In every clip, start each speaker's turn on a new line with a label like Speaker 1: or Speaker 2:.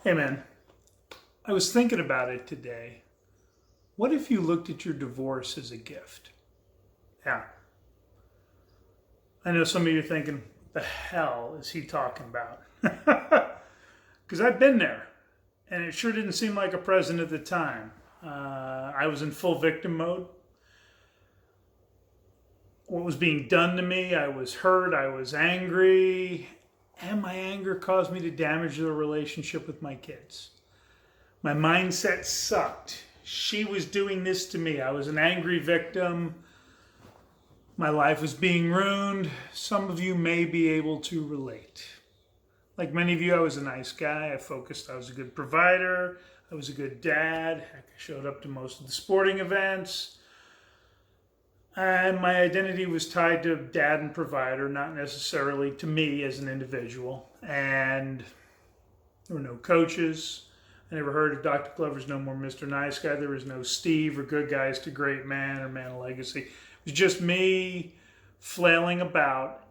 Speaker 1: Hey man, I was thinking about it today. What if you looked at your divorce as a gift? Yeah. I know some of you are thinking, the hell is he talking about? Because I've been there, and it sure didn't seem like a present at the time. I was in full victim mode. What was being done to me, I was hurt, I was angry, and my anger caused me to damage the relationship with my kids. My mindset sucked. She was doing this to me. I was an angry victim. My life was being ruined. Some of you may be able to relate. Like many of you, I was a nice guy. I was a good provider. I was a good dad. Heck, I showed up to most of the sporting events. And my identity was tied to dad and provider, not necessarily to me as an individual. And there were no coaches. I never heard of Dr. Glover's No More Mr. Nice Guy. There was no Steve or Good Guys to Great Man or Man of Legacy. It was just me flailing about.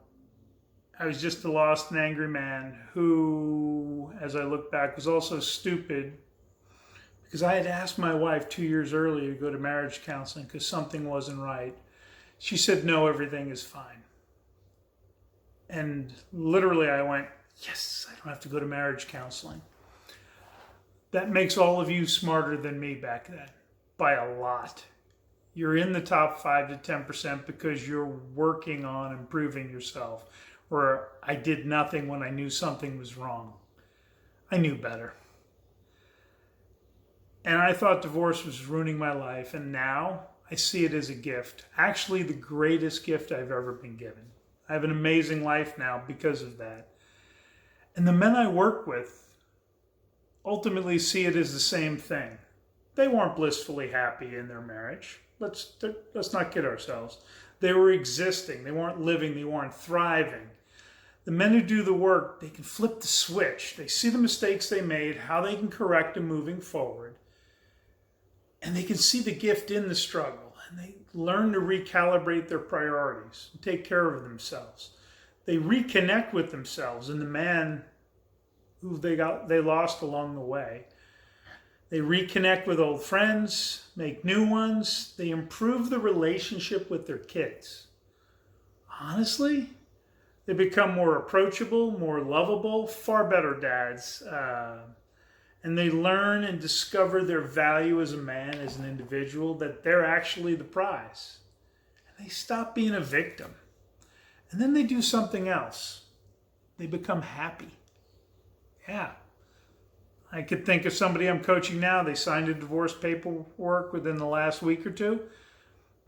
Speaker 1: I was just a lost and angry man who, as I look back, was also stupid because I had asked my wife 2 years earlier to go to marriage counseling because something wasn't right. She said, no, everything is fine. And literally I went, yes, I don't have to go to marriage counseling. That makes all of you smarter than me back then, by a lot. You're in the top 5 to 10% because you're working on improving yourself. Where I did nothing when I knew something was wrong. I knew better. And I thought divorce was ruining my life, and now I see it as a gift. Actually, the greatest gift I've ever been given. I have an amazing life now because of that. And the men I work with ultimately see it as the same thing. They weren't blissfully happy in their marriage. Let's not kid ourselves. They were existing. They weren't living. They weren't thriving. The men who do the work, they can flip the switch. They see the mistakes they made, how they can correct them moving forward. And they can see the gift in the struggle. And they learn to recalibrate their priorities and take care of themselves. They reconnect with themselves and the man who they lost along the way. They reconnect with old friends, make new ones. They improve the relationship with their kids. Honestly, they become more approachable, more lovable, far better dads. And they learn and discover their value as a man, as an individual, that they're actually the prize. And they stop being a victim. And then they do something else. They become happy. Yeah. I could think of somebody I'm coaching now. They signed a divorce paperwork within the last week or two.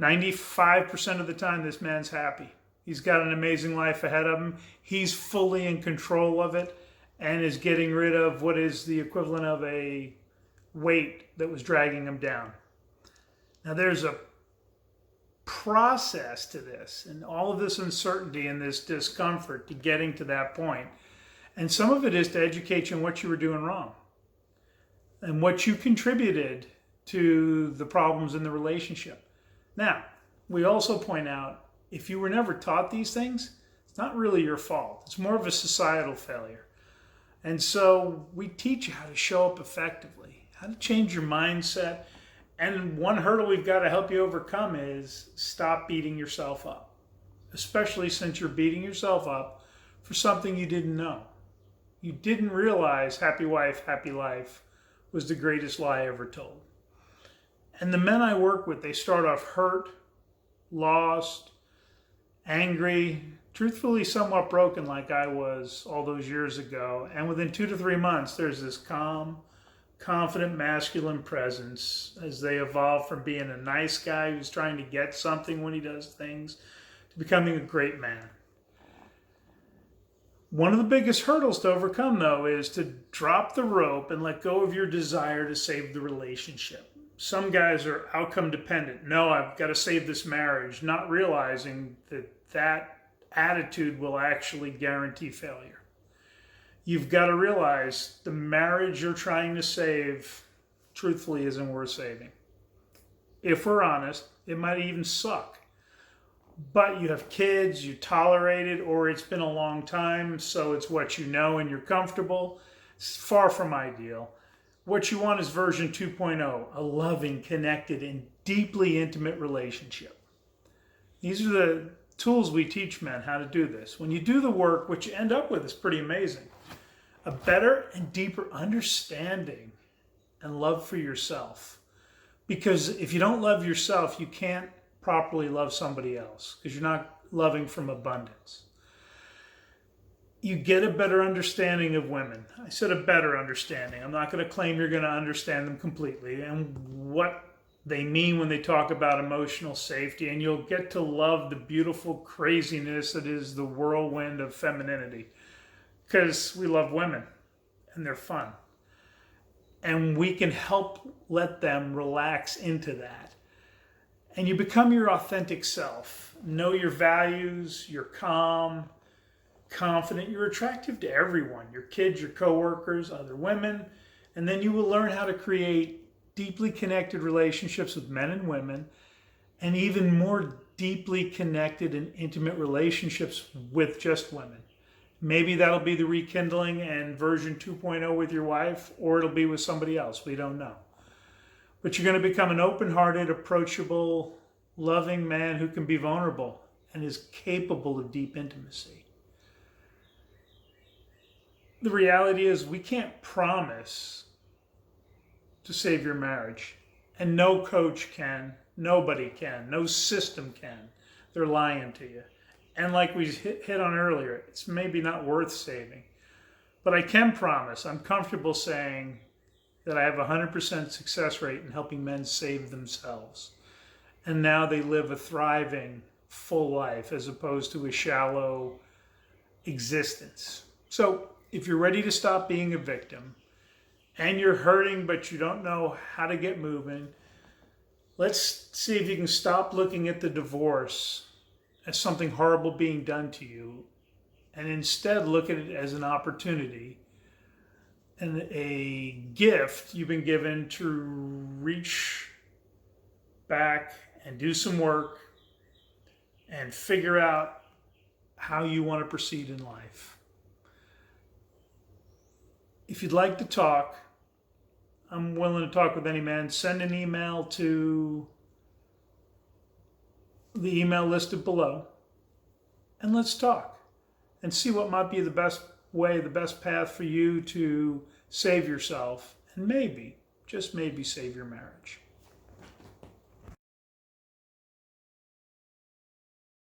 Speaker 1: 95% of the time, this man's happy. He's got an amazing life ahead of him. He's fully in control of it and is getting rid of what is the equivalent of a weight that was dragging him down. Now, there's a process to this and all of this uncertainty and this discomfort to getting to that point. And some of it is to educate you on what you were doing wrong and what you contributed to the problems in the relationship. Now, we also point out, if you were never taught these things, it's not really your fault. It's more of a societal failure. And so we teach you how to show up effectively, how to change your mindset. And one hurdle we've got to help you overcome is stop beating yourself up, especially since you're beating yourself up for something you didn't know. You didn't realize happy wife, happy life was the greatest lie ever told. And the men I work with, they start off hurt, lost, angry, truthfully somewhat broken like I was all those years ago. And within 2 to 3 months, there's this calm, confident, masculine presence as they evolve from being a nice guy who's trying to get something when he does things to becoming a great man. One of the biggest hurdles to overcome, though, is to drop the rope and let go of your desire to save the relationship. Some guys are outcome dependent. No, I've got to save this marriage, not realizing that that attitude will actually guarantee failure. You've got to realize the marriage you're trying to save, truthfully, isn't worth saving. If we're honest, it might even suck. But you have kids, you tolerate it, or it's been a long time, so it's what you know and you're comfortable. It's far from ideal. What you want is version 2.0, a loving, connected, and deeply intimate relationship. These are the tools we teach men how to do this. When you do the work, what you end up with is pretty amazing. A better and deeper understanding and love for yourself. Because if you don't love yourself, you can't properly love somebody else, because you're not loving from abundance. You get a better understanding of women. I said a better understanding. I'm not going to claim you're going to understand them completely and what they mean when they talk about emotional safety. And you'll get to love the beautiful craziness that is the whirlwind of femininity, because we love women and they're fun. And we can help let them relax into that. And you become your authentic self. Know your values, you're calm, confident, you're attractive to everyone, your kids, your coworkers, other women. And then you will learn how to create deeply connected relationships with men and women, and even more deeply connected and intimate relationships with just women. Maybe that'll be the rekindling and version 2.0 with your wife, or it'll be with somebody else. We don't know. But you're going to become an open-hearted, approachable, loving man who can be vulnerable and is capable of deep intimacy. The reality is we can't promise to save your marriage. And no coach can, nobody can, no system can. They're lying to you. And like we hit on earlier, it's maybe not worth saving. But I can promise, I'm comfortable saying that I have a 100% success rate in helping men save themselves. And now they live a thriving, full life as opposed to a shallow existence. So if you're ready to stop being a victim, and you're hurting but you don't know how to get moving, let's see if you can stop looking at the divorce as something horrible being done to you, and instead look at it as an opportunity and a gift you've been given to reach back and do some work and figure out how you want to proceed in life. If you'd like to talk, I'm willing to talk with any man. Send an email to the email listed below, and let's talk and see what might be the best way, the best path for you to save yourself and maybe, just maybe, save your marriage.